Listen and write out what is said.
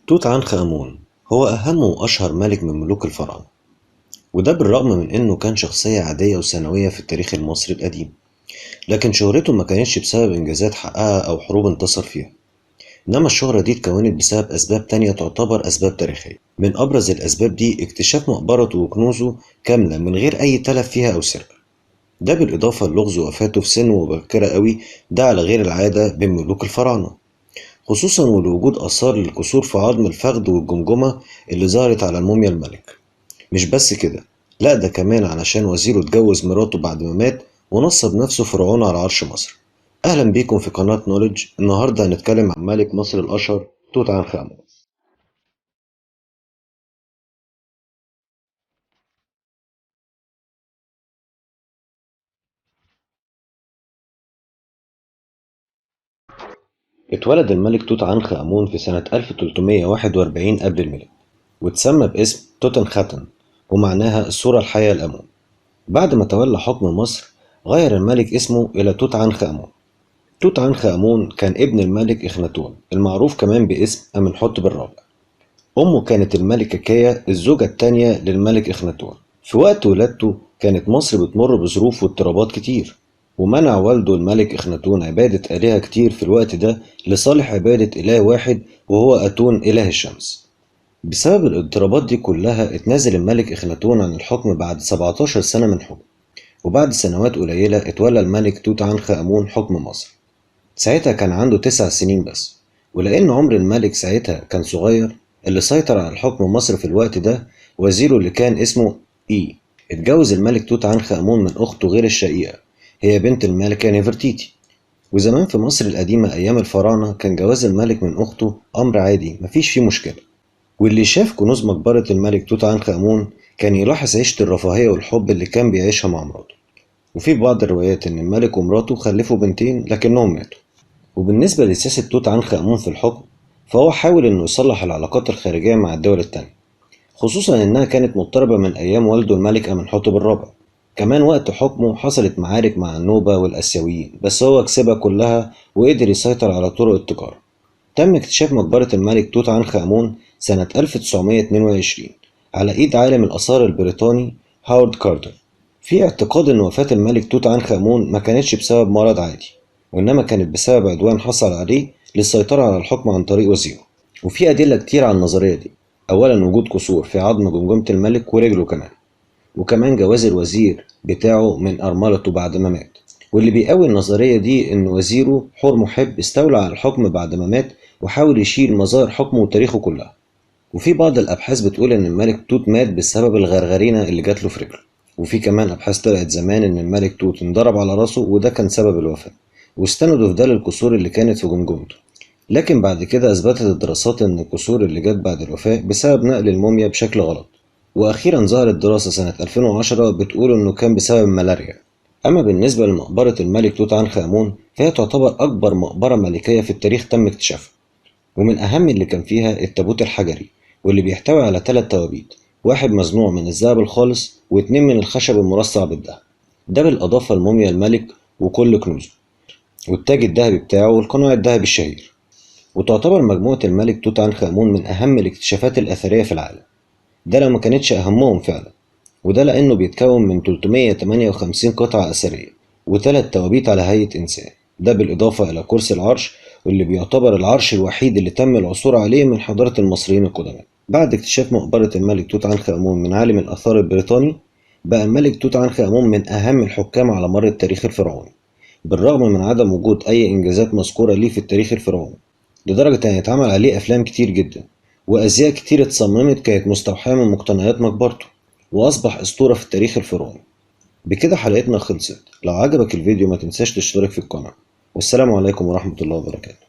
توت عنخ آمون هو أهم وأشهر ملك من ملوك الفراعنة، وده بالرغم من إنه كان شخصية عادية وثانوية في التاريخ المصري القديم. لكن شهرته ما كانتش بسبب إنجازات حققها أو حروب انتصر فيها، إنما الشهرة دي اتكونت بسبب أسباب تانية تعتبر أسباب تاريخية. من أبرز الأسباب دي اكتشاف مقبرته وكنوزه كاملة من غير أي تلف فيها أو سرقة، ده بالإضافة للغز وفاته في سن مبكرة قوي، ده على غير العادة بين ملوك الفراعنة، خصوصا ولوجود آثار للكسور في عظم الفخذ والجمجمة اللي ظهرت على الموميا الملك. مش بس كده، لا ده كمان علشان وزيره اتجوز مراته بعد ما مات ونصب نفسه فرعون على عرش مصر. أهلا بيكم في قناة نوليدج. النهاردة هنتكلم عن ملك مصر الأشهر توت عنخ آمون. اتولد الملك توت عنخ آمون في سنة 1341 قبل الميلاد، واتسمى باسم توتن خاتن، ومعناها الصورة الحية لآمون. بعد ما تولى حكم مصر غير الملك اسمه إلى توت عنخ آمون. توت عنخ آمون كان ابن الملك إخناتون المعروف كمان باسم أمنحتب الرابع. أمه كانت الملكة كيا الزوجة التانية للملك إخناتون. في وقت ولادته كانت مصر بتمر بظروف واضطرابات كتير، ومنع والده الملك إخناتون عبادة آلهة كتير في الوقت ده لصالح عبادة إله واحد وهو أتون إله الشمس. بسبب الاضطرابات دي كلها اتنازل الملك إخناتون عن الحكم بعد 17 سنة من حكم، وبعد سنوات قليلة اتولى الملك توت عنخ آمون حكم مصر. ساعتها كان عنده 9 سنين بس، ولأن عمر الملك ساعتها كان صغير، اللي سيطر على الحكم مصر في الوقت ده وزيره اللي كان اسمه اتجوز الملك توت عنخ آمون من أخته غير الشقيقة، هي بنت الملكة نفرتيتي. وزمان في مصر القديمة أيام الفراعنة كان جواز الملك من أخته أمر عادي مفيش فيه مشكلة. واللي شاف كنوز مقبرة الملك توت عنخ آمون كان يلاحظ عيشة الرفاهية والحب اللي كان بيعيشها مع مراته. وفي بعض الروايات إن الملك ومراته خلفوا بنتين لكنهم ماتوا. وبالنسبة لسياسة توت عنخ آمون في الحكم، فهو حاول إنه يصلح العلاقات الخارجية مع الدول التانية، خصوصا إنها كانت مضطربة من أيام والده الملك أمنحتب الرابع. كمان وقت حكمه حصلت معارك مع النوبة والآسيويين، بس هو كسبها كلها وقدر يسيطر على طرق التجارة. تم اكتشاف مقبرة الملك توت عنخ آمون سنة 1922 على إيد عالم الآثار البريطاني هاورد كارتر. في اعتقاد إن وفاة الملك توت عنخ آمون ما كانتش بسبب مرض عادي، وإنما كانت بسبب عدوان حصل عليه للسيطرة على الحكم عن طريق وزيره. وفي أدلة كتير على النظرية دي. أولا وجود كسور في عظم جمجمة الملك ورجله كمان، وكمان جواز الوزير بتاعه من أرملته بعد ما مات. واللي بيقوي النظرية دي إن وزيره حور محب استولى على الحكم بعد ما مات وحاول يشيل مظاهر حكمه وتاريخه كلها. وفي بعض الأبحاث بتقول إن الملك توت مات بسبب الغرغرينة اللي جات له في رجله. وفي كمان أبحاث طلعت زمان إن الملك توت انضرب على راسه وده كان سبب الوفاة، واستندوا في ده للكسور اللي كانت في جمجمته. لكن بعد كده أثبتت الدراسات إن الكسور اللي جت بعد الوفاة بسبب نقل الموميا بشكل غلط. وأخيرا ظهرت دراسة سنة 2010 بتقول إنه كان بسبب ملاريا. أما بالنسبة لمقبرة الملك توت عنخ آمون فهي تعتبر أكبر مقبرة ملكية في التاريخ تم اكتشافها. ومن أهم اللي كان فيها التابوت الحجري، واللي بيحتوي على 3 توابيت، واحد مصنوع من الذهب الخالص واتنين من الخشب المرصع بالذهب، ده بالإضافة لموميا الملك وكل كنوزه والتاج الذهبي بتاعه والقناع الذهبي الشهير. وتعتبر مجموعة الملك توت عنخ آمون من أهم الاكتشافات الأثرية في العالم، ده لو ما كانتش أهمهم فعلا. وده لأنه بيتكون من 358 قطعة أثرية و3 توابيت على هيئة إنسان، ده بالإضافة إلى كرسي العرش، واللي بيعتبر العرش الوحيد اللي تم العثور عليه من حضارة المصريين القدماء. بعد اكتشاف مقبرة الملك توت عنخ آمون من عالم الآثار البريطاني، بقى الملك توت عنخ آمون من أهم الحكام على مر التاريخ الفرعوني، بالرغم من عدم وجود أي إنجازات مذكورة ليه في التاريخ الفرعوني، لدرجة أن يتعمل عليه أفلام كتير جدا، وأزياء كتير اتصممت كانت مستوحاة من مقتنيات مقبرته، وأصبح أسطورة في التاريخ الفرعوني. بكده حلقتنا خلصت. لو عجبك الفيديو ما تنساش تشترك في القناة، والسلام عليكم ورحمة الله وبركاته.